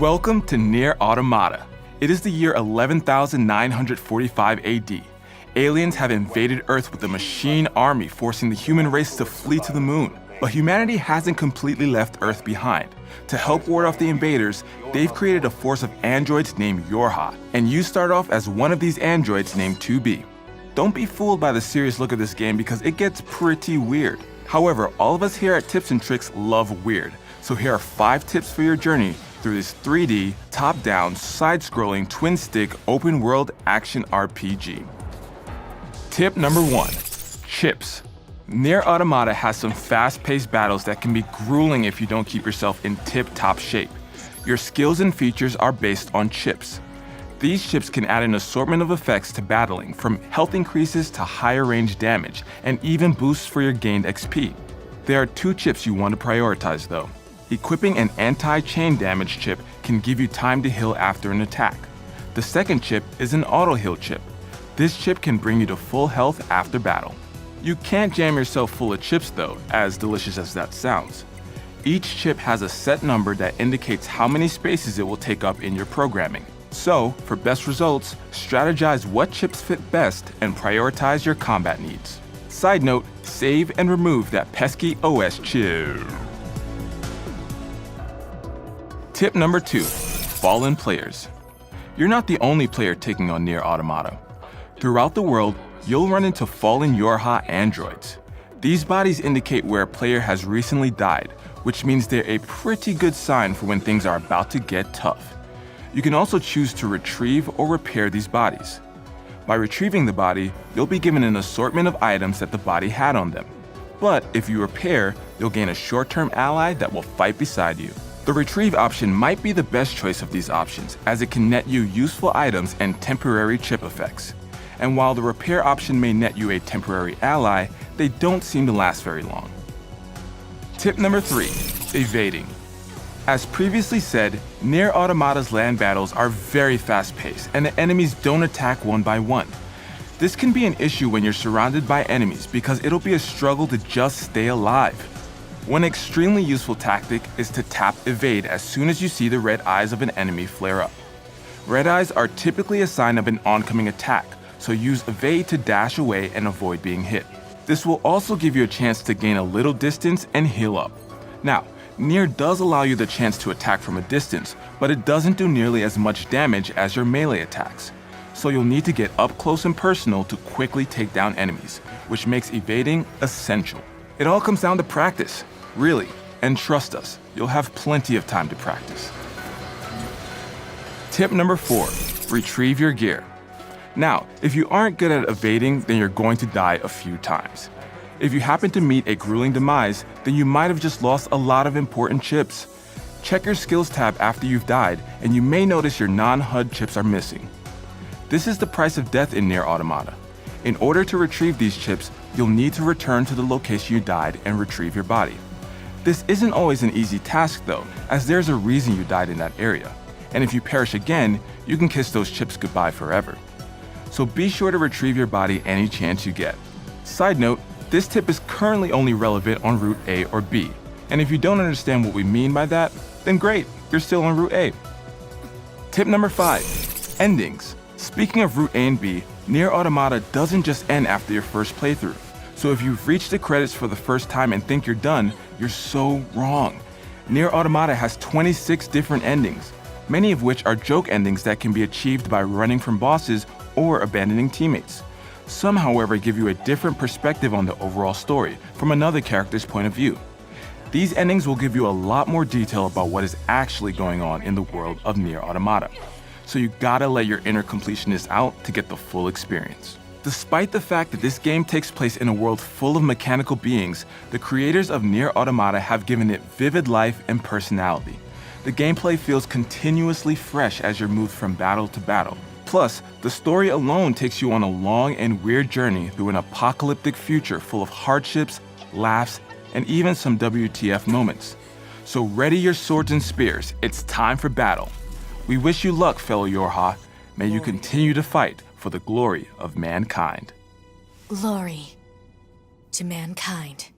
Welcome to Nier Automata. It is the year 11,945 AD. Aliens have invaded Earth with a machine army, forcing the human race to flee to the moon. But humanity hasn't completely left Earth behind. To help ward off the invaders, they've created a force of androids named Yorha, and you start off as one of these androids named 2B. Don't be fooled by the serious look of this game because it gets pretty weird. However, all of us here at Tips and Tricks love weird, so here are 5 tips for your journey through this 3D, top-down, side-scrolling, twin-stick, open-world action RPG. Tip number 1. Chips. Nier Automata has some fast-paced battles that can be grueling if you don't keep yourself in tip-top shape. Your skills and features are based on chips. These chips can add an assortment of effects to battling, from health increases to higher range damage, and even boosts for your gained XP. There are 2 chips you want to prioritize though. Equipping an anti-chain damage chip can give you time to heal after an attack. The second chip is an auto-heal chip. This chip can bring you to full health after battle. You can't jam yourself full of chips though, as delicious as that sounds. Each chip has a set number that indicates how many spaces it will take up in your programming. So, for best results, strategize what chips fit best and prioritize your combat needs. Side note, save and remove that pesky OS chip. Tip number 2. Fallen players. You're not the only player taking on Nier Automata. Throughout the world, you'll run into fallen Yorha androids. These bodies indicate where a player has recently died, which means they're a pretty good sign for when things are about to get tough. You can also choose to retrieve or repair these bodies. By retrieving the body, you'll be given an assortment of items that the body had on them. But if you repair, you'll gain a short-term ally that will fight beside you. The retrieve option might be the best choice of these options, as it can net you useful items and temporary chip effects. And while the repair option may net you a temporary ally, they don't seem to last very long. Tip number 3. Evading. As previously said, Nier Automata's land battles are very fast-paced, and the enemies don't attack one by one. This can be an issue when you're surrounded by enemies because it'll be a struggle to just stay alive. One extremely useful tactic is to tap evade as soon as you see the red eyes of an enemy flare up. Red eyes are typically a sign of an oncoming attack, so use evade to dash away and avoid being hit. This will also give you a chance to gain a little distance and heal up. Now, Nier does allow you the chance to attack from a distance, but it doesn't do nearly as much damage as your melee attacks. So you'll need to get up close and personal to quickly take down enemies, which makes evading essential. It all comes down to practice, really, and trust us, you'll have plenty of time to practice. Tip number 4, retrieve your gear. Now, if you aren't good at evading, then you're going to die a few times. If you happen to meet a grueling demise, then you might have just lost a lot of important chips. Check your skills tab after you've died, and you may notice your non-HUD chips are missing. This is the price of death in Nier Automata. In order to retrieve these chips, you'll need to return to the location you died and retrieve your body. This isn't always an easy task though, as there's a reason you died in that area. And if you perish again, you can kiss those chips goodbye forever. So be sure to retrieve your body any chance you get. Side note, this tip is currently only relevant on Route A or B. And if you don't understand what we mean by that, then great, you're still on Route A. Tip number 5, endings. Speaking of Route A and B, Nier Automata doesn't just end after your first playthrough. So if you've reached the credits for the first time and think you're done, you're so wrong. Nier Automata has 26 different endings, many of which are joke endings that can be achieved by running from bosses or abandoning teammates. Some, however, give you a different perspective on the overall story from another character's point of view. These endings will give you a lot more detail about what is actually going on in the world of Nier Automata. So you gotta let your inner completionist out to get the full experience. Despite the fact that this game takes place in a world full of mechanical beings, the creators of Nier Automata have given it vivid life and personality. The gameplay feels continuously fresh as you're moved from battle to battle. Plus, the story alone takes you on a long and weird journey through an apocalyptic future full of hardships, laughs, and even some WTF moments. So ready your swords and spears, it's time for battle. We wish you luck, fellow Yorha. May you continue to fight for the glory of mankind. Glory to mankind.